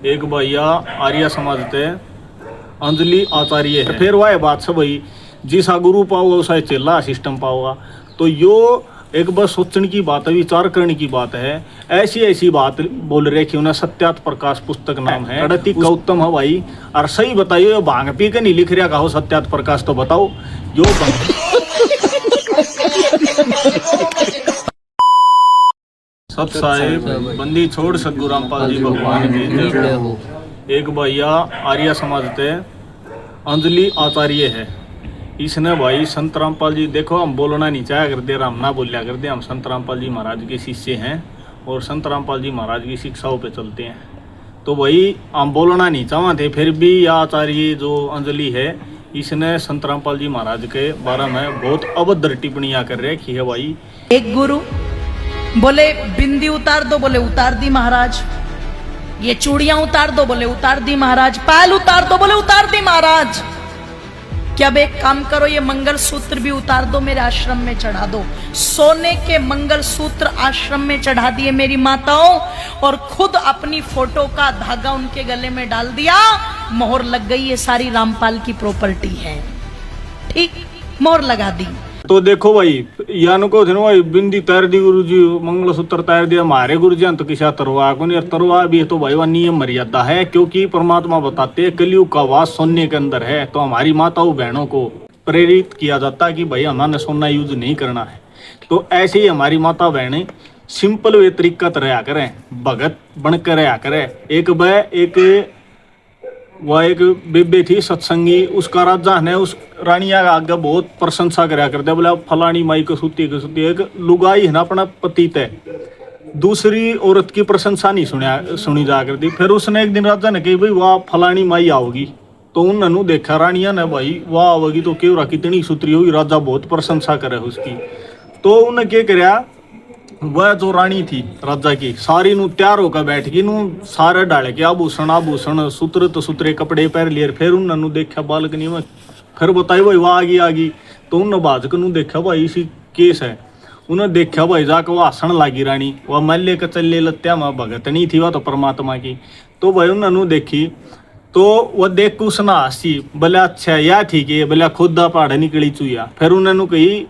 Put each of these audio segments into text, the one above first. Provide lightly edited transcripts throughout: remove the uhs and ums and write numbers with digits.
एक भैया आर्य समाज थे अंजलि आचार्य है। फिर वह बात से भाई जिसा गुरु पाओगा उसा चेला सिस्टम पाओगा। तो यो एक बस सोचने की बात है, विचार करने की बात है। ऐसी ऐसी बात बोल रहे कि उन्हें सत्यात प्रकाश पुस्तक नाम है, कड़ती गौतम है भाई। और सही बताइए यो भांग पी के नहीं लिख रहा कहो सत्यात प्रकाश, तो बताओ यो सत साहेब बंदी छोड़ सदगुरु रामपाल जी भगवान की जय हो। एक भैया आर्य समाज थे अंजलि आचार्य है। इसने भाई संत रामपाल जी, देखो हम बोलना नहीं चाहे करते, हम ना बोलिया करते, हम संत रामपाल जी महाराज के शिष्य हैं और संत रामपाल जी महाराज की शिक्षाओं पे चलते हैं। तो भाई हम बोलना नहीं चाहते, फिर भी यह आचार्य जो अंजलि है इसने संत रामपाल जी महाराज के बारे में बहुत अभद्र टिप्पणियां कर रखी है भाई। एक गुरु बोले बिंदी उतार दो, बोले उतार दी महाराज। ये चूड़ियां उतार दो, बोले उतार दी महाराज। पायल उतार दो, बोले उतार दी महाराज। कि अब एक काम करो, ये मंगलसूत्र भी उतार दो, मेरे आश्रम में चढ़ा दो। सोने के मंगलसूत्र आश्रम में चढ़ा दिए मेरी माताओं, और खुद अपनी फोटो का धागा उनके गले में डाल दिया। मोहर लग गई, ये सारी रामपाल की प्रॉपर्टी है। ठीक, मोहर लगा दी। तो देखो भाई यानो को थे भाई बिंदी तैर दी गुरु जी, मंगलसूत्र तैर दिया हमारे गुरु जी तो किसा तरवा को नहीं, तरवा भी है तो भाई वह नियम मर्यादा है, क्योंकि परमात्मा बताते हैं कलयुग का वास सोने के अंदर है। तो हमारी माताओं बहनों को प्रेरित किया जाता है कि भाई हमारे सोना यूज नहीं करना है। तो ऐसे ही हमारी माता बहनें सिंपल वे तरीका रहा करें, भगत बनकर रहा करें। वह एक बेबे थी सत्संगी, उसका राजा ने उस रानिया का आगे बहुत प्रशंसा करा करते, बोला फलानी माई को सुती एक लुगाई है ना अपना पति तय, दूसरी औरत की प्रशंसा नहीं सुनी जा करती। फिर उसने एक दिन राजा ने कही भाई वाह फलानी माई आओगी। तो उन्होंने देखा रानिया ने भाई वाह आओगी तो क्यों कितनी सुतरी होगी, राजा बहुत प्रशंसा करे उसकी। तो उन्हें क्या कराया, वह जो रानी थी राजा की सारी नु तैयार होकर बैठ गई, नु सारे डाले के आभूषण सूत्र तो सूत्रे कपड़े पहन लिए। फिर उन्होंने देखा बालकनी में, फिर बताई भाई वह आ गई। तो उन्होंने बाजक नु देखा भाई इसी केस है। उन्हें देखा भाई जाकर वह हसन लागी रानी, वह मल्ले का चले लत्या में भगत नहीं थी, वह तो परमात्मा की। तो भाई उन्होंने देखी तो वह देख के उसने हंसी, बोले अच्छा या ठीक है, बोले खुद पहाड़ निकली चुया। फिर उन्होंने कही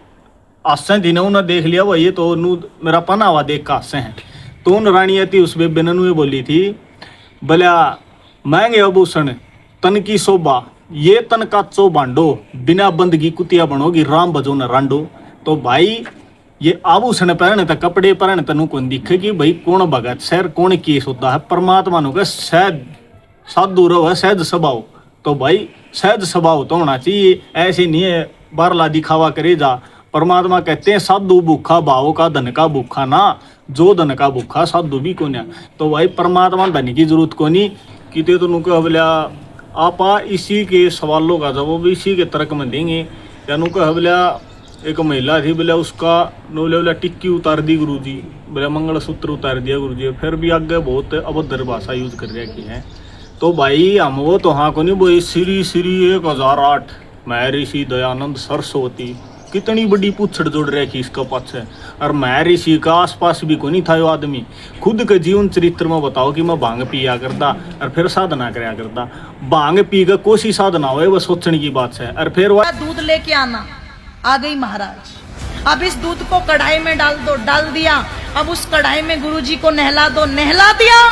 हास्य थी ना, उन्हें देख लिया भाई ये तो मेरा पनावा देख का हास्य है। तो उन रानिया थी उस बेबे ने बोली थी, बोला महंगे आभूषण तन की शोभा, ये तन का चो बांडो, बिना बंदगी कुतिया बनोगी राम बजो न रांडो। तो भाई ये आभूषण पहने तक कपड़े पहने तनु कौन दिखे कि भाई कौन भगत शहर कौन केस होता है। परमात्मा नु का सहज साधु रहो सहज स्वभाव। तो भाई सहज स्वभाव तो होना चाहिए, ऐसे नहीं है बारला दिखावा करे जा। परमात्मा कहते हैं साधु भूखा भाव का धन का भूखा ना, जो धन का भूखा साधु भी को ना। तो भाई परमात्मा धन की जरूरत को नहीं किते। तो नुका बोला आप इसी के सवालों का जवाब इसी के तर्क में देंगे। या नुका बोला एक महिला थी, बोला उसका बोला टिक्की उतार दी गुरु जी, बोला मंगलसूत्र उतार दिया गुरु जी। फिर भी आगे बहुत अभद्र भाषा यूज कर रखी है। तो भाई हम वो तो हाँ को नहीं, वो श्री श्री 1008 महर्षि दयानंद सरस्वती, कितनी बड़ी पूछड़ जोड़ रखी इसका पाछे। और महर्षि का आसपास भी कोई नहीं था यो आदमी। खुद के जीवन चरित्र में बताओ कि मैं भांग पिया करता और फिर साधना कराया करता। भांग पी का कोसी साधना हो वह सोचने की बात है। और फिर वह दूध लेके आना, आ गई महाराज। अब इस दूध को कढ़ाई में डाल दो, डाल दिया। अब उस कढ़ाई में गुरुजी को नहला दो, नहला दिया।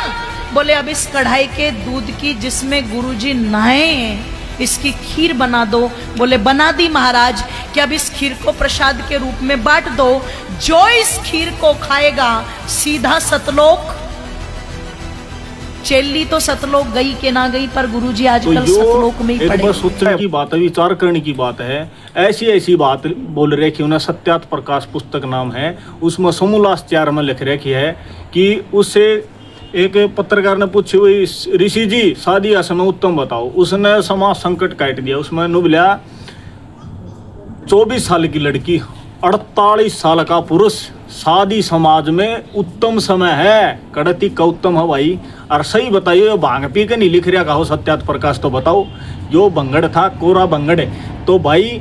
बोले अब इस कढ़ाई के दूध की जिसमें गुरुजी नहाए इसकी खीर बना दो। बोले बना दी महाराज। कि अब इस खीर को प्रसाद के रूप में बांट दो, जो इस खीर को खाएगा सीधा सतलोक। चेल्ली तो सतलोक गई के ना गई, पर गुरुजी आजकल तो सतलोक में ही पड़े। बस सोचने की बात है, विचार करने की बात है। ऐसी ऐसी बात बोल रहे कि उन्हें सत्यात प्रकाश पुस्तक नाम है, उसमें समूलाचार में लिख रखी है कि उससे एक पत्रकार ने पूछी हुई ऋषि जी शादी का समय उत्तम बताओ। उसने समाज संकट काट दिया। उसमें नुबलिया 24 साल की लड़की 48 साल का पुरुष, शादी समाज में उत्तम समय है, कड़ती का उत्तम है भाई। और सही बताइए यो भांग पी के नहीं लिख रहा कहो सत्यात प्रकाश, तो बताओ यो बंगड़ था, कोरा बंगड़ है। तो भाई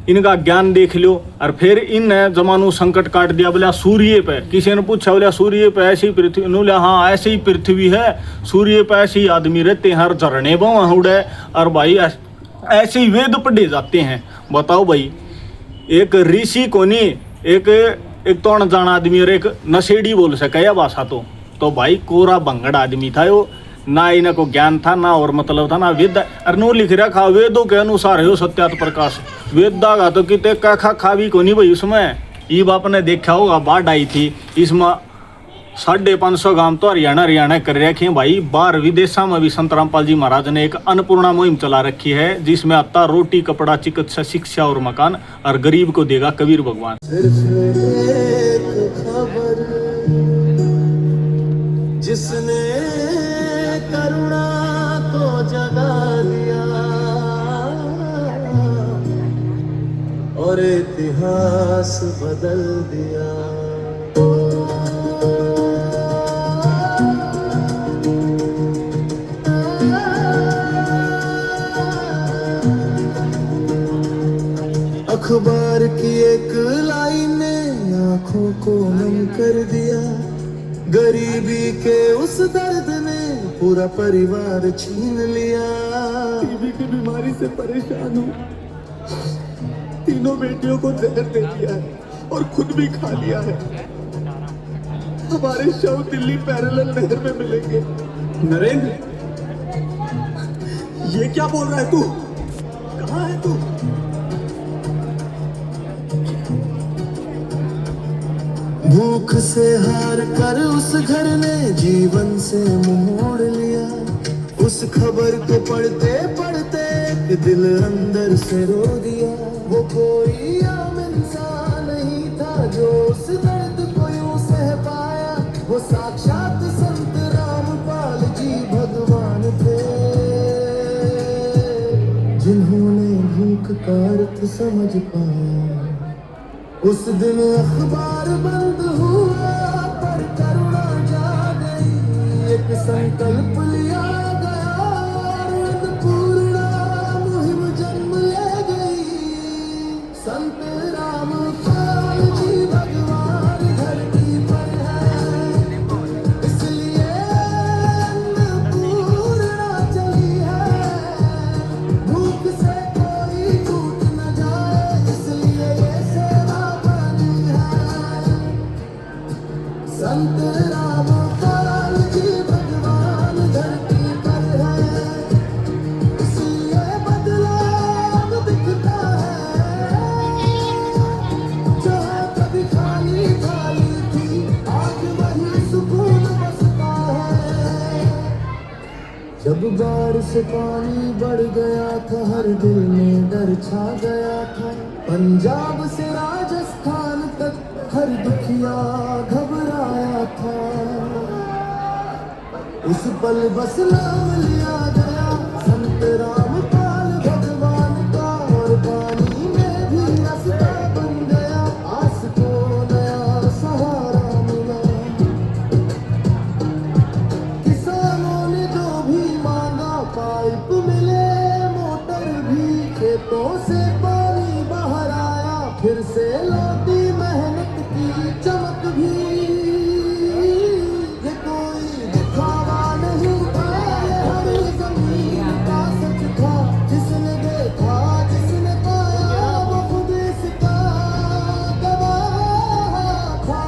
इनका ज्ञान देख लो। और फिर इन जमानों संकट काट दिया, बोला सूर्य पे, किसी ने पूछा बोला सूर्य पे ऐसी पृथ्वी, बोले हाँ ऐसे ही पृथ्वी है, सूर्य पे ऐसे ही आदमी रहते हैं, हर झरने बवा उड़े, और भाई ऐसे ही वेद पढ़े जाते हैं। बताओ भाई, एक ऋषि को नहीं, एक तो अनजान आदमी और एक नशेड़ी बोल सके या भाषा तो भाई कोरा भंगड़ आदमी था वो, ना इनको ज्ञान था ना और मतलब था ना वेद, और नो लिख रखा वेदों के अनुसार है सत्यात प्रकाश, वेदा का तो कितने खा भी को नहीं भाई उसमें। ये आपने देखा होगा बाढ़ आई थी, इसमें 550 गांव तो हरियाणा कर रखे हैं भाई। बाहर विदेशों में भी संत रामपाल जी महाराज ने एक अन्नपूर्णा मुहिम चला रखी है, जिसमें आता रोटी कपड़ा चिकित्सा शिक्षा और मकान, और गरीब को देगा कबीर भगवान। जिसने करुणा को जगा दिया और इतिहास बदल दिया। अखबार की एक लाइन ने आंखों को नम कर दिया, गरीबी के उस दर्द ने पूरा परिवार छीन लिया। टीबी की बीमारी से परेशान हूँ, तीनों बेटियों को जहर दे दिया है और खुद भी खा लिया है। हमारे शव दिल्ली पैरेलल नहर में मिलेंगे। नरेंद्र, ये क्या बोल रहा है तू? कहाँ है तू? भूख से हार कर उस घर ने जीवन से मुंह मोड़ लिया। उस खबर को पढ़ते पढ़ते दिल अंदर से रो दिया। वो कोई आम इंसान नहीं था जो उस दर्द को यूं सह पाया, वो साक्षात संत रामपाल जी भगवान थे, जिन्होंने भूख का अर्थ समझ पाया। उस दिन अखबार बंद हुआ पर करुणा जा गई, एक संकल्प लिया गया और अन्नपूर्णा मुहिम जन्म ले गई। संत रामपाल जी भगवान धरती पर है, इसलिए अन्नपूर्णा चली है। भूख से कोई टूट न जाए, इसलिए ये सेवा संत रामपाल जी भगवान धरती पर है, इसलिए बदलाव दिखता है। जहाँ कभी खाली थाली थी, आज वही सुकून बसता है। जब बाढ़ से पानी बढ़ गया था, हर दिल में डर छा गया था। पंजाब से राजस्थान तक हर दुखिया घबराया था। उस पल बस नाम लिया गया संत रामपाल भगवान का, और पानी में भी रास्ता बन गया, आस को नया सहारा मिला। किसानों ने जो भी मांगा, पाइप मिले मोटर भी, खेतों से पानी बाहर आया, फिर से लौटी मेहनत की चमक भी। ये कोई दिखावा नहीं था, ये हर जमीन का सच था। जिसने देखा जिसने पाया, वो खुद इसका गवाह था।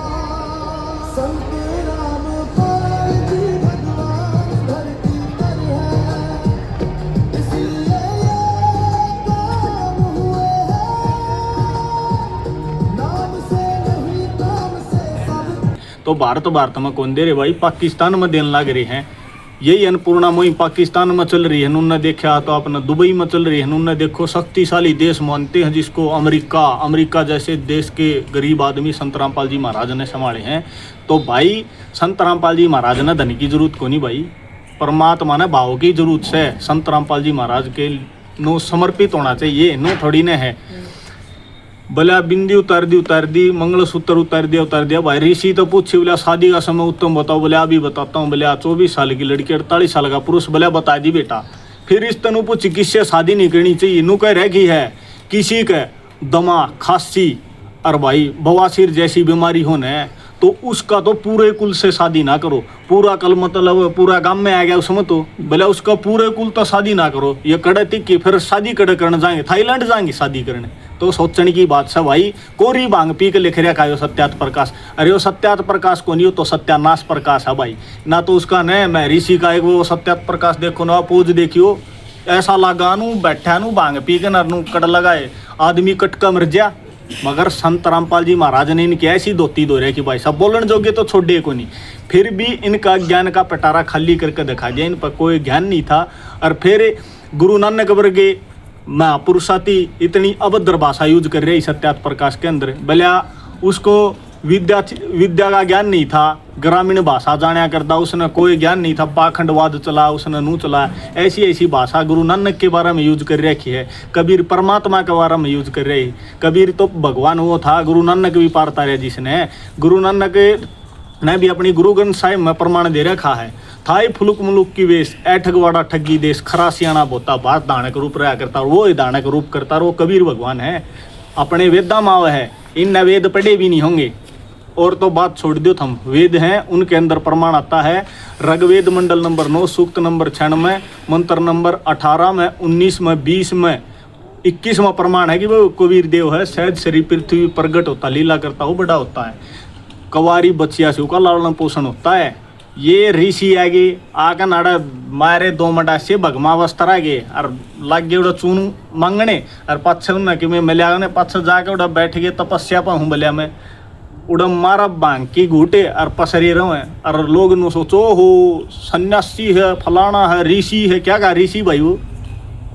संत रामपाल जी भगवान धरती पर है, इसलिए ये काम हुए हैं। नाम से नहीं काम से सब। तो भारत में कौन दे रहे भाई, पाकिस्तान में देने लग रहे हैं। यही अन्नपूर्णा मुहिम पाकिस्तान में चल रही है, उन्होंने देखा तो अपना दुबई में चल रही है। उन्होंने देखो शक्तिशाली देश मानते हैं जिसको, अमेरिका जैसे देश के गरीब आदमी संत रामपाल जी महाराज ने संभाले हैं। तो भाई संत रामपाल जी महाराज ने धन की जरूरत को नहीं भाई, परमात्मा ने भाव की जरूरत से संत रामपाल जी महाराज के नो समर्पित होना चाहिए, नो थोड़ी ने है। बोला बिंदी उतार दी, मंगलसूत्र उतार दिया भाई। ऋषि तो पूछे, बोला शादी का समय उत्तम बताओ, बोले अभी बताता हूँ। बोले 24 साल की लड़की 48 साल का पुरुष, बोला बता दी बेटा। फिर इस तनु पूछी किससे शादी नहीं करनी चाहिए, नु कह रखी है किसी के दमा, खांसी और भाई बवासीर जैसी बीमारी होने है तो उसका तो पूरे कुल से शादी ना करो। पूरा कल मतलब पूरा गांव में आ गया उसमें तो भले उसका पूरे कुल तो शादी ना करो। ये कड़े थी कि फिर शादी कड़े करने जाएंगे, थाईलैंड जाएंगे शादी करने। तो सोचने की बात है भाई। कोरी भांग पी के लिख रहा है सत्यात प्रकाश। अरे वो सत्यात प्रकाश को नहीं हो तो सत्यानाश प्रकाश है भाई ना। तो उसका न मैं ऋषि का एक वो सत्यात प्रकाश देखो ना, पोज देखियो ऐसा लगा नू बैठा नू भांग पी के नर कड़ लगाए आदमी कटका मर जा। मगर संत रामपाल जी महाराज ने इनकी ऐसी धोती दो रहे कि भाई सब बोलन जोगे तो छोड़े को नहीं। फिर भी इनका ज्ञान का पटारा खाली करके दिखा दिया, इन पर कोई ज्ञान नहीं था। और फिर गुरु नानक वर्गे महापुरुषाती इतनी अभद्र भाषा यूज कर रही सत्यात प्रकाश के अंदर। भले उसको विद्या का ज्ञान नहीं था, ग्रामीण भाषा जाना करता, उसने कोई ज्ञान नहीं था, पाखंडवाद चला उसने नू चला। ऐसी ऐसी भाषा गुरु नानक के बारे में यूज कर रखी है। कबीर परमात्मा के बारे में यूज कर रही। कबीर तो भगवान वो था, गुरु नानक भी पारता रहे जिसने। गुरु नानक ने भी अपनी गुरु ग्रंथ साहिब में प्रमाण दे रखा है। थाई फुलुक मुलुक की वेश ऐठगवाड़ा ठगी देश खरा सियाना बोता बात दानक रूप रहा करता, और वो दानक रूप करता, वो कबीर भगवान है। अपने वेदा माव है, इन वेद पढ़े भी नहीं होंगे। और तो बात छोड़ दो, हम वेद हैं उनके अंदर प्रमाण आता है। ऋग्वेद मंडल नंबर 9 सूक्त नंबर 96 मंत्र नंबर 18 में 19 में 20 में 21 में प्रमाण है कि वो कबीर देव है। सहज शरीर पृथ्वी प्रगट होता, लीला करता, वो बड़ा होता है। कवारी बच्चिया से का लालन पोषण होता है। ये ऋषि आगे आकर नाड़ा मारे 2 मडा से भगमा वस्त्र आगे और लग गए उड़ा चून मांगने और पाछे उन्हें कि मैं मिल्या ने पाछे जाके उड़ा बैठ गए तपस्या पर हूँ बलिया में उड़म मारा बांग की घूटे और पसरी रहे। और लोग नो सोचो हो सन्यासी है, फलाना है, ऋषि है। क्या कहा ऋषि भाई? वो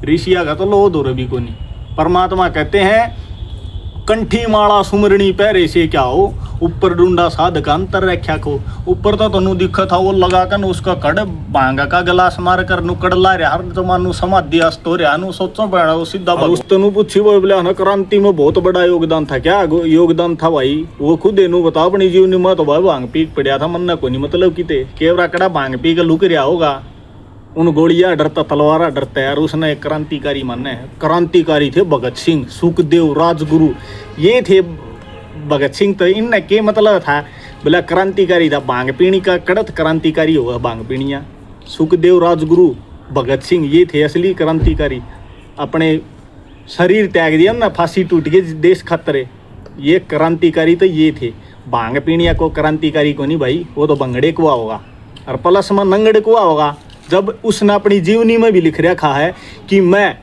ऋषि आगा तो लो दो रवि को नहीं। परमात्मा कहते हैं कंठी माला सुमरणी पैरे से क्या हो, ऊपर डूंडा साध का अंतर रख्या को। ऊपर तो तनु दिखा था वो लगा कर उसका कड़ भांगा का गिलास मार कर नु कड़ला रहा हर जमानु समाधि अस्त हो रहा नु सोचो बैठा वो सीधा उस तनु पूछी वो बोले ना क्रांति में बहुत बड़ा योगदान था। क्या योगदान था भाई? वो खुद नु बता अपनी जीवनी में तो भाई भांग पी पड़ा था मन को नहीं मतलब कि केवरा कड़ा भांग पी के लुक रहा होगा। उन गोलियां डरता, तलवारा डरता है। और उसने एक क्रांतिकारी माने है। क्रांतिकारी थे भगत सिंह, सुखदेव, राजगुरु, ये थे भगत सिंह। तो इनने के मतलब था बोला क्रांतिकारी था, भांग पीणी का कड़त क्रांतिकारी होगा भांग पीणिया। सुखदेव, राजगुरु, भगत सिंह ये थे असली क्रांतिकारी। अपने शरीर त्याग दिया ना, फांसी टूट गई देश खातर। ये क्रांतिकारी तो ये थे। भांग पीणिया को क्रांतिकारी को नहीं भाई, वो तो बंगड़े कुआ होगा और प्लस में नंगड़े कुआ होगा। जब उसने अपनी जीवनी में भी लिख रखा है कि मैं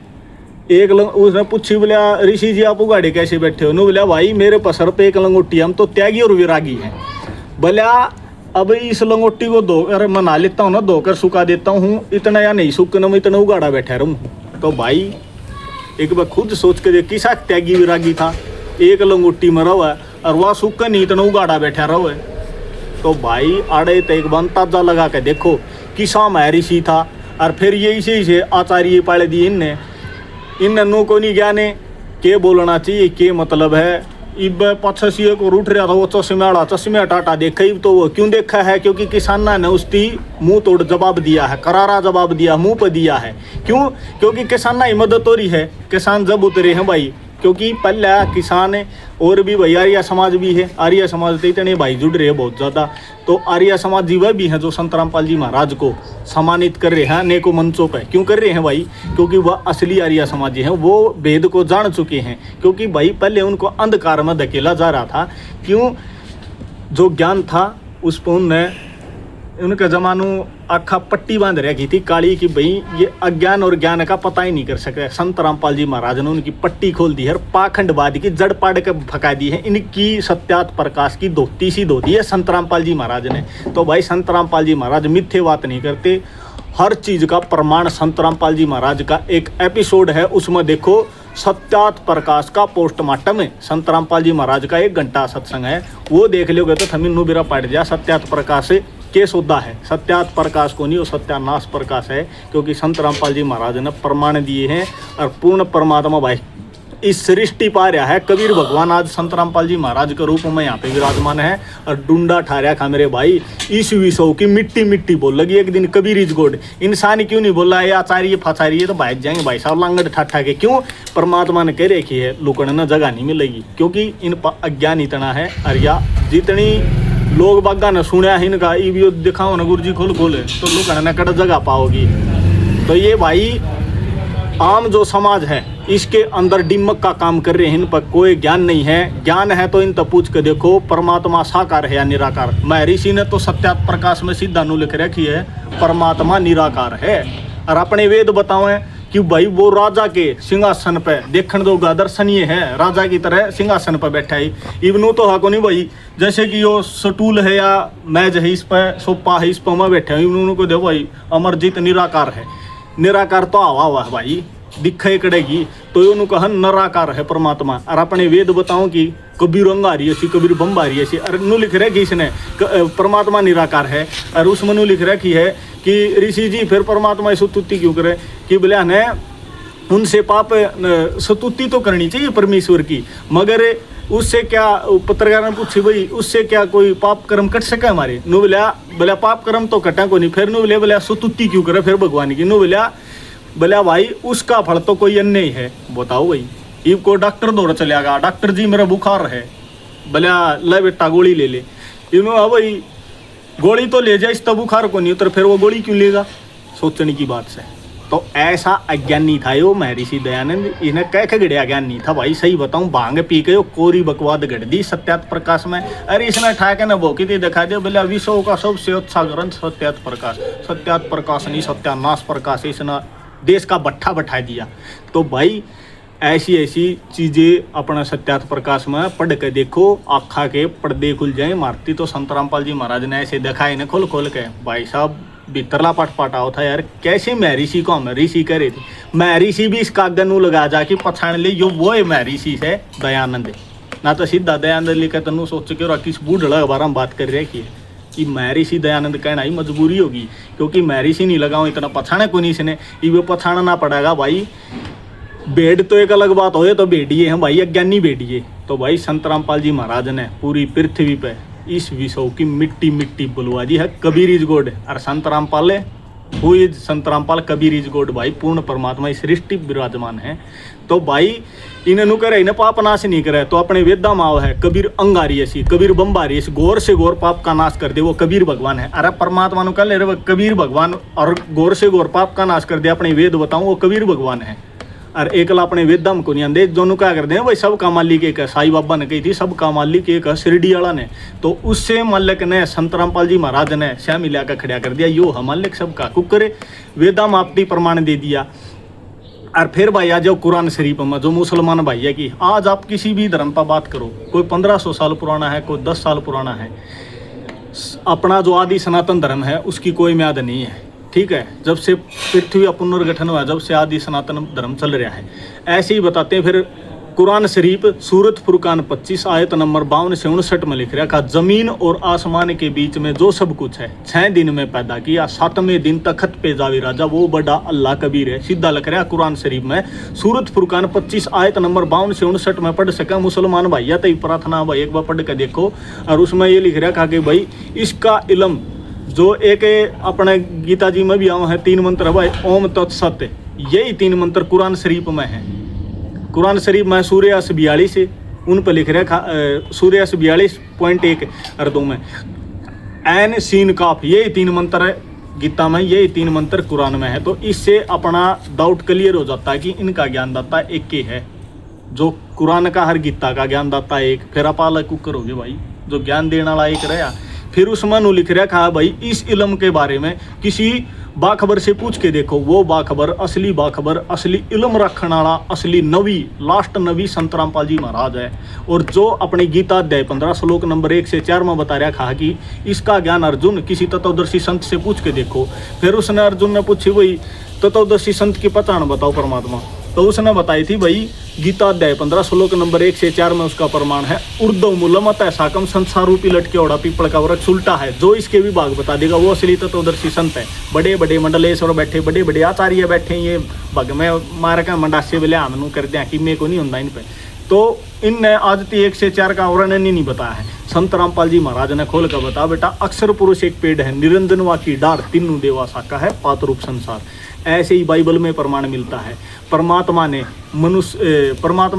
एक उसने पूछी बोला ऋषि जी आप उगाड़े कैसे बैठे हो? बोला भाई मेरे पसर पे एक लंगोटी, हम तो त्यागी और विरागी हैं। बोला अब इस लंगोटी को धोकर मना लेता हूँ ना, धोकर सुखा देता हूँ, इतना या नहीं सुखना मैं इतना उगाड़ा बैठा रहूँ। तो भाई एक बार खुद सोच के देख किसा त्यागी विरागी था। एक लंगोटी में रहो और वह सुख नहीं इतना उगाड़ा बैठा रहो। तो भाई आड़े तो एक अंदाजा लगा के देखो किसा मैं ऋषि था। और फिर ये इसे से आचार्य पाले दिए इन नो को नहीं ज्ञाने के बोलना चाहिए, के मतलब है। इब पक्षी को रूठ रहा था वो चश्मे टाटा देखा ही तो वो क्यों देखा है? क्योंकि किसान ने उसकी मुंह तोड़ जवाब दिया है, करारा जवाब दिया, मुंह पर दिया है। क्यों? क्योंकि किसान की मदद हो रही है। किसान जब उतरे हैं भाई, क्योंकि पहला किसान है और भी भाई आर्य समाज भी है। आर्य समाज तो इतने भाई जुड़ रहे हैं बहुत ज़्यादा। तो आर्य समाज जी वह भी हैं जो संत रामपाल जी महाराज को सम्मानित कर रहे हैं अनेकों मंचों पर। क्यों कर रहे हैं भाई? क्योंकि वह असली आर्य समाजी हैं, वो वेद को जान चुके हैं। क्योंकि भाई पहले उनको अंधकार में धकेला जा रहा था। क्यों? जो ज्ञान था उस पर उनने उनके जमानों आखा पट्टी बांध रखी थी काली की भाई ये अज्ञान और ज्ञान का पता ही नहीं कर सकते। संत रामपाल जी महाराज ने उनकी पट्टी खोल दी है और पाखंडवाद की जड़ पाड़ के फका दी है। इनकी सत्यात प्रकाश की धोती सी धो दी है संत रामपाल जी महाराज ने। तो भाई संत रामपाल जी महाराज मिथ्ये बात नहीं करते। हर चीज़ का प्रमाण संत रामपाल जी महाराज का एक एपिसोड है, उसमें देखो सत्यात प्रकाश का पोस्टमार्टम है। संत रामपाल जी महाराज का 1 घंटा सत्संग है, वो देख लोगे तो थमीन नु बिरा पड़ जा। सत्यात प्रकाश से केस होता है, सत्यात प्रकाश को नहीं, वो सत्यानाश प्रकाश है। क्योंकि संत रामपाल जी महाराज ने प्रमाण दिए हैं और पूर्ण परमात्मा भाई इस सृष्टि पा रहा है। कबीर भगवान आज संत रामपाल जी महाराज के रूप में यहाँ पे विराजमान है और डूंडा ठारिया खा मेरे भाई। इस विषय की मिट्टी मिट्टी बोल लगी एक दिन कबीर इज गोड। इंसान क्यों नहीं बोला है आचार्य फचारिये तो भाग जाएंगे भाई साहब लांगड़ ठाठा के। क्यों? परमात्मा ने कह रखी है लुकड़ न जगह नहीं मिलेगी, क्योंकि इन अज्ञान इतना है। और या जितनी लोग बागा ने सुना है इनका ईवीओ दिखाओ ना गुरु जी खोल खोले तो लुकड़ न कड़ जगह पाओगी। तो ये भाई आम जो समाज है इसके अंदर डिमक का काम कर रहे हैं, इन पर कोई ज्ञान नहीं है। ज्ञान है तो इन तक पूछ के देखो परमात्मा साकार है या निराकार। महर्षि ने तो सत्यात प्रकाश में सीधा नु लिख रखी है परमात्मा निराकार है। और अपने वेद बताओ कि भाई वो राजा के सिंहासन पे देखने दोगा दर्शनीय है, राजा की तरह सिंहासन पर बैठा है। इवनू तो हको नहीं भाई जैसे कि वो स्टूल है या मेज है इस पर सोफा है इस पर मैं बैठा हूँ, इवनू को देखो भाई अमरजीत निराकार है। निराकार तो आवा हुआ है भाई दिखे कड़ेगी तो ये कहा निराकार है परमात्मा। और अपने वेद बताओ कि कबीर अंगारी ऐसी कबीर बम्बारी ऐसी। अरे नु लिख रहे कि इसने परमात्मा निराकार है और उसमें नु लिख रखी है कि ऋषि जी फिर परमात्मा स्तुति क्यों करे कि बोले ने उनसे पाप स्तुति तो करनी चाहिए परमेश्वर की, मगर उससे क्या पत्रकार ने पूछी भाई उससे क्या कोई पाप कर्म कट सके हमारे। नु बोला पाप कर्म तो कटा को नहीं। फिर नु बोले स्तुति क्यों करे फिर भगवान की। नु बोला भाई उसका फल तो कोई अन्य ही है। बताओ भाई इब को डॉक्टर दौड़ चलेगा, डॉक्टर जी मेरा बुखार है, बोला ले बेटा गोली ले ले। इन्होंने भाई गोली तो ले जाए इस तो बुखार को नहीं तो फिर वो गोली क्यों लेगा, सोचने की बात से। तो ऐसा अज्ञानी था यो महर्षि दयानंद, इन्हें कह के गड़िया ज्ञान नहीं था भाई। सही बताऊं भांग पी के कोरी बकवाद गढ़ दी सत्यात प्रकाश में। अरे इसने ठाके न भोकी थी दिखा दिया बोले विश्व का सबसे अच्छा ग्रंथ सत्यात प्रकाश। सत्यात प्रकाश नहीं सत्यानाश प्रकाश, इसने देश का बट्ठा बैठा दिया। तो भाई ऐसी ऐसी चीज़ें अपना सत्यात प्रकाश में पढ़ के देखो, आखा के पर्दे खुल जाए। मारती तो संत रामपाल जी महाराज ने ऐसे दिखाए ना खोल खोल के भाई साहब भीतरला पाठ पाटा था यार। कैसे महर्षि को हम ऋषि कह रहे थे, महर्षि भी इस कागज नू लगा जाके पछाण ले यो वो है महर्षि है दयानंद ना तो सीधा दयानंद लिखा तनु सोच के और किस बूढ़ बार हम बात कर रहे कि महर्षि दयानंद कहना ही मजबूरी होगी, क्योंकि महर्षि नहीं लगाओ इतना पछाने को नहीं इसने ये पछाना पड़ेगा भाई। भेड़ तो एक अलग बात हो तो भेड़िए हैं भाई, अज्ञानी भेड़िए। तो भाई संत रामपाल जी महाराज ने पूरी पृथ्वी पे इस विषय की मिट्टी मिट्टी बुलवा दी है। कबीर इज गॉड और संत Rampal who is Sant Rampal Kabir is God भाई। पूर्ण परमात्मा इस सृष्टि विराजमान है। तो भाई इन्हें करे इन्हें पाप नाश नहीं करे तो अपने वेदा माव है कबीर अंगारी ऐसी कबीर बम्बारी ऐसी गौर से गौर पाप का नाश कर दे वो कबीर भगवान है। अरे परमात्मा नु कह ले रहे कबीर भगवान और गौर से गौर पाप का नाश कर दे अपने वेद बताऊं वो कबीर भगवान है। और एकला अपने वेदम को नहीं आंदे दोनों क्या कर दे भाई सब का मालिक एक है। साईं बाबा ने कही थी सब का मालिक एक है शिरडी वाला ने, तो उससे मालिक ने संत रामपाल जी महाराज ने श्याम मिला कर खड़ा कर दिया यो हम मालिक सबका कुकर वेदम आपटी प्रमाण दे दिया। और फिर भाई आ जाओ कुरान शरीफ में जो मुसलमान भाई है कि आज आप किसी भी धर्म पर बात करो, कोई 1500 साल पुराना है कोई 10 साल पुराना है, अपना जो आदि सनातन धर्म है उसकी कोई म्याद नहीं है। ठीक है, जब से पृथ्वी का पुनर्गठन हुआ जब से आदि सनातन धर्म चल रहा है। ऐसे ही बताते हैं फिर कुरान शरीफ सूरत फुरकान 25 आयत नंबर 52 से 59 में लिख रहा है जमीन और आसमान के बीच में जो सब कुछ है 6 दिन में पैदा किया, 7वें दिन तखत पे जावे राजा वो बड़ा अल्लाह कबीर है। सीधा लिख रहा है कुरान शरीफ में सूरत फुरकान 25 आयत नंबर 52 से 59 में पढ़ सका मुसलमान भैया तो प्रार्थना भाई एक बार पढ़ के देखो। और उसमें ये लिख रहा है कि भाई इसका इल्म जो एक अपने गीता जी में भी आओ है 3 मंत्र भाई ओम तत्सत, यही 3 मंत्र कुरान शरीफ में है। कुरान शरीफ में सूर्य 42 उन पर लिख रहा है सूर्य 42.1 अर्दों में एन सीन काफ, यही 3 मंत्र है गीता में, यही 3 मंत्र कुरान में है। तो इससे अपना डाउट क्लियर हो जाता है कि इनका ज्ञानदाता एक ही है, जो कुरान का हर गीता का ज्ञानदाता एक, फिर आप अलग कुकर हो गए भाई जो ज्ञान देने वाला एक रहा। फिर उसमें नु लिख रखा है भाई इस इल्म के बारे में किसी बाखबर से पूछ के देखो, वो बाखबर असली इल्म रखने वाला असली नबी लास्ट नबी संत रामपाल जी महाराज है। और जो अपनी गीता अध्याय 15 श्लोक नंबर 1 से 4 में बता रहा था कि इसका ज्ञान अर्जुन किसी तत्वदर्शी संत से पूछ के देखो। फिर उसने अर्जुन ने पूछी भाई तत्वदर्शी संत की पहचान बताओ परमात्मा, तो उसने बताई थी भाई गीता अध्याय 15 श्लोक नंबर 1 से 4 में उसका प्रमाण है। ऊर्ध्व मूलमत ऐसा कम संसार रूपी लटके ओढ़ा पीपल का वृक्ष उल्टा है, जो इसके विभाग बता देगा वो असली तत्वदर्शी संत है। बड़े बड़े मंडलेश्वर बैठे, बड़े बड़े आचार्य बैठे, ये भग में मार का मंडास्य वाले आमनू कर दिया कि मेरे को नहीं होता इन पे। तो इनने आदित्य 1 से 4 का वर्णन ही नहीं बताया है। संत रामपाल जी महाराज ने खोल कर बता, बेटा अक्षर पुरुष एक पेड़ है, निरंजन वा की डार, तीनों देवा साका है, पात रूप संसार। ऐसे ही बाइबल में प्रमाण मिलता है। परमात्मा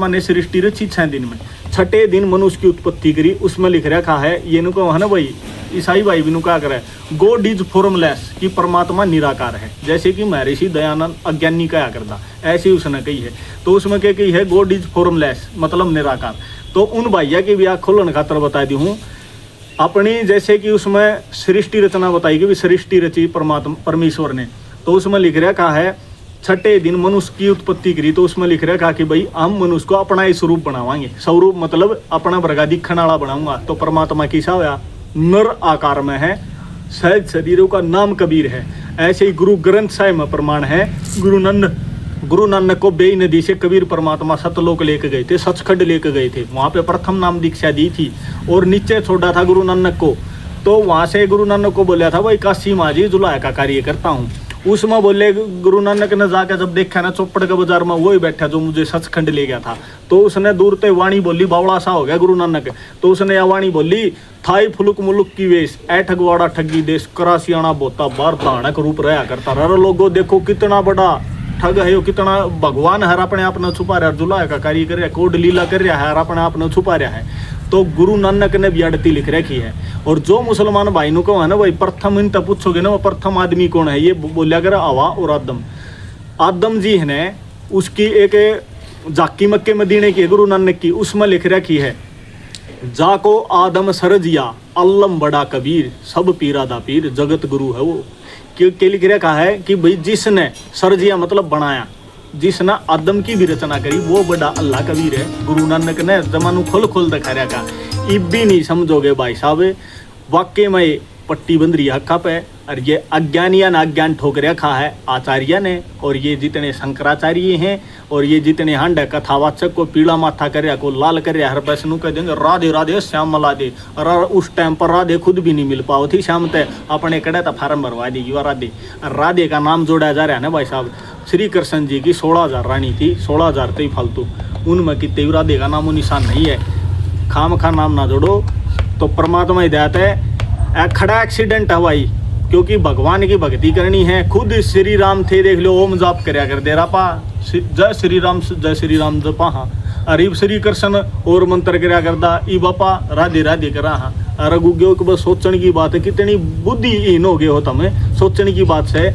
ने सृष्टि रची 6 दिन में, छठे दिन मनुष्य की उत्पत्ति करी। उसमें लिख रखा है, ये नुको है ना भाई, ईसाई भाई भी क्या करे, गॉड इज फॉर्मलेस, कि परमात्मा निराकार है। जैसे कि महर्षि दयानंद अज्ञानी कहा करता, ऐसी उसने कही है। तो उसमें क्या कही है, गॉड इज फॉर्मलेस मतलब निराकार। तो उन भैया की भी आँख खोलन खातर बता दी हूँ अपनी, जैसे कि उसमें सृष्टि रचना बताई कि सृष्टि रची परमेश्वर ने। तो उसमें लिख रखा है छठे दिन मनुष्य की उत्पत्ति करी। तो उसमें लिख रखा कि भाई हम मनुष्य को अपना ही स्वरूप बनावाएंगे। स्वरूप मतलब अपना वर्गा दिखने वाला बनाऊंगा। तो परमात्मा किसा हुआ, नर आकार में है, सहज शरीरों का नाम कबीर है। ऐसे ही गुरु ग्रंथ साहिब में प्रमाण है। गुरु नानक को बेई नदी से कबीर परमात्मा सतलोक लेके गए थे, सचखंड लेके गए थे। वहाँ पे प्रथम नाम दीक्षा दी थी और नीचे छोड़ा था गुरु नानक को। तो वहाँ से गुरु नानक को बोला था, भाई काशी माजी जुलाया का कार्य करता हूँ। उसमें बोले गुरु नानक ने जाकर जब देखा ना चौपड़ के बाजार में वही बैठा जो मुझे सचखंड ले गया था। तो उसने दूर ते वाणी बोली, बावड़ा सा हो गया गुरु नानक। तो उसने यह वाणी बोली, थाई फुलुक मुलुक की वेश, ऐ ठगवाड़ा ठगी देश, करासियाना बोता बार दानक रूप रहा करता। रे लोगो देखो कितना बड़ा ठग है यो, कितना भगवान है अपने आप ने छुपा रहा, जुलाया का कार्य कर रहा है, कोड लीला कर रहा है, अपने आप ने छुपा रहा है। तो गुरु नानक ने भी अड़ती लिख रखी है। और जो मुसलमान भाई नु को है ना भाई, प्रथम इन तक पूछोगे ना वो प्रथम आदमी कौन है, ये बोलिया कर हवा और आदम जी ने उसकी एक जाकी मक्के मदीने की गुरु नानक की, उसमें लिख रखी है, जाको आदम सरजिया अल्लम बड़ा कबीर, सब पीरा दा पीर, जगत गुरु है वो। के लिख रखा है कि भाई जिसने सरजिया मतलब बनाया, जिसने आदम की भी रचना करी वो बड़ा अल्लाह कबीर है। गुरु नानक ने जमानू खोल दिखा रखा। इब भी नहीं समझोगे भाई साहब, वाक्य में पट्टी बंद रही हक्का पे। और ये अज्ञानिया ने अज्ञान ठोक रखा है आचार्य ने। और ये जितने शंकराचार्य हैं और ये जितने हंड है कथावाचक को पीला माथा कर रहा, को लाल कर रहा, हर पैसे कह देंगे राधे राधे श्याम मला दे। और उस टाइम पर राधे खुद भी नहीं मिल पाओ थी, शाम तक अपने कड़े तो फार्म भरवा देगी वो राधे। और राधे का नाम जोड़ा जा रहा है ना भाई साहब। श्री कृष्ण जी की 16,000 रानी थी, 16,000 थी फालतू, उनमें कितने राधे का नामो निशान नहीं है। खाम खा नाम ना जोड़ो। तो परमात्मा हिदायत है, खड़ा एक्सीडेंट है भाई, क्योंकि भगवान की भक्ति करनी है। खुद श्री राम थे, देख लो ओम जाप करया कर दे रापा, जय श्री राम जपा। हाँ अरीब श्री कृष्ण और मंत्र करया करदा ई बापा राधे राधे करा। हाँ अरे गुग्यो के बस सोचने की बात है, कितनी बुद्धिहीन हो गए हो तुम्हें सोचने की बात से।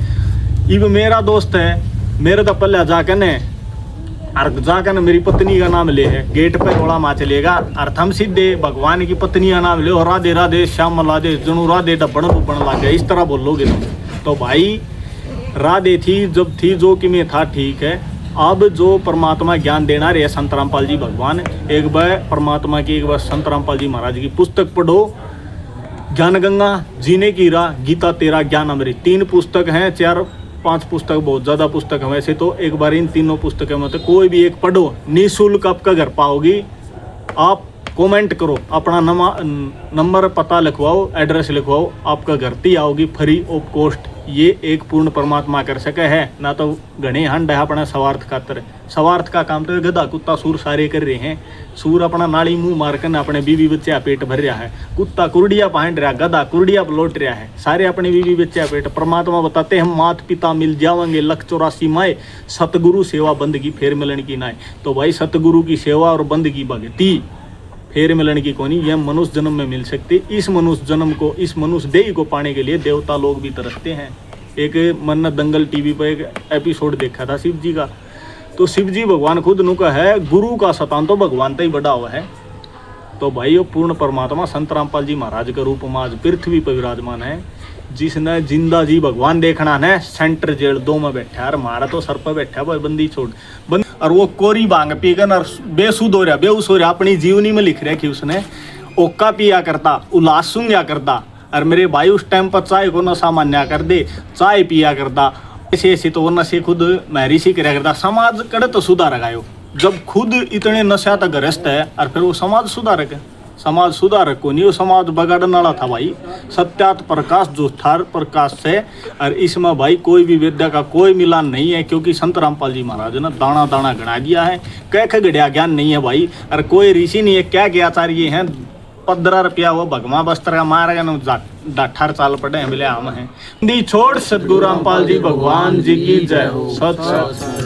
इब मेरा दोस्त है, मेरे तो पल्ले जाकर ने मेरी पत्नी का नाम ले है, गेट पे थोड़ा माँ चलेगा और थम सीधे भगवान की पत्नी का नाम ले और राधे राधे श्याम राधे जनु राधे डब्बन बुब्बन लग गया, इस तरह बोलोगे तुम। तो भाई राधे थी जब थी, जो कि मैं था ठीक है। अब जो परमात्मा ज्ञान देना रहे संत रामपाल जी भगवान, एक बार परमात्मा की, एक बार संत रामपाल जी महाराज की पुस्तक पढ़ो, ज्ञान गंगा, जीने की राह, गीता तेरा ज्ञान अमृत। 3 पुस्तक हैं, 4-5 पुस्तक बहुत ज़्यादा पुस्तक है वैसे तो। एक बार इन तीनों पुस्तकों में तो कोई भी एक पढ़ो, निःशुल्क आपका घर पाओगी। आप कमेंट करो, अपना नंबर पता लिखवाओ, एड्रेस लिखवाओ, आपका घर ती आओगी फ्री ऑफ कॉस्ट। ये एक पूर्ण परमात्मा कर सके है ना। तो घने हंड है अपना स्वार्थ खातर, स्वार्थ का काम तो गधा कुत्ता सूर सारे कर रहे हैं। सूर अपना नाली मुंह मारकर अपने बीवी बच्चे पेट भर रहा है, कुत्ता कुर्डिया पहन रहा, गधा कुर्डिया लौट रहा है, सारे अपने बीवी बच्चे पेट। परमात्मा बताते हम मात पिता मिल जावेंगे, 184 माए, सतगुरु सेवा बंदगी फेर मिलन की नाय। तो भाई सतगुरु की सेवा और बंदगी भक्ति फेर मिलन की कोनी, यह मनुष्य जन्म में मिल सकती। इस मनुष्य जन्म को, इस मनुष्य देह को पाने के लिए देवता लोग भी तरसते हैं। एक मन दंगल टीवी पर एक एपिसोड देखा था शिव जी का, तो शिव जी भगवान खुद नुका है, गुरु का शतान तो भगवान तक बड़ा हुआ है। तो भाई वो पूर्ण परमात्मा संत रामपाल जी महाराज के रूप में आज पृथ्वी पर विराजमान है। जिसने जिंदा जी भगवान देखना है, सेंटर जेल 2 में बैठा है, और मारा तो सर पर बैठा है बंदी छोड़ और वो कोरी भांग पीकर और बेसुध हो रहा, बेहोश हो रहा, अपनी जीवनी में लिख रहा कि उसने ओका पिया करता, उल्लास सुंग्या करता। और मेरे भाई उस टाइम पर चाय को नशा मान्या कर दे, चाय पिया करता, ऐसे ऐसे तो वो नशे खुद महरी सी कराया करता। समाज कड़े तो सुधार गायो, जब खुद इतने नशा तक ग्रस्त है और फिर वो समाज सुधारक है। समाज सुधारक को नहीं, वो समाज बगाड़ने वाला था भाई। सत्यात प्रकाश जो ठार प्रकाश से, और इसमें भाई कोई भी विद्या का कोई मिलान नहीं है, क्योंकि संत रामपाल जी महाराज ने दाना दाना गणा दिया है। कह गढ़िया ज्ञान नहीं है भाई, और कोई ऋषि नहीं है, क्या के आचार्य हैं। 15 रुपया वो भगवा वस्त्र का मार गया 18 साल पढ़े हैं, बोले हम हैं। छोड़ सदगुरु रामपाल जी भगवान जी की जय हो। सत सत।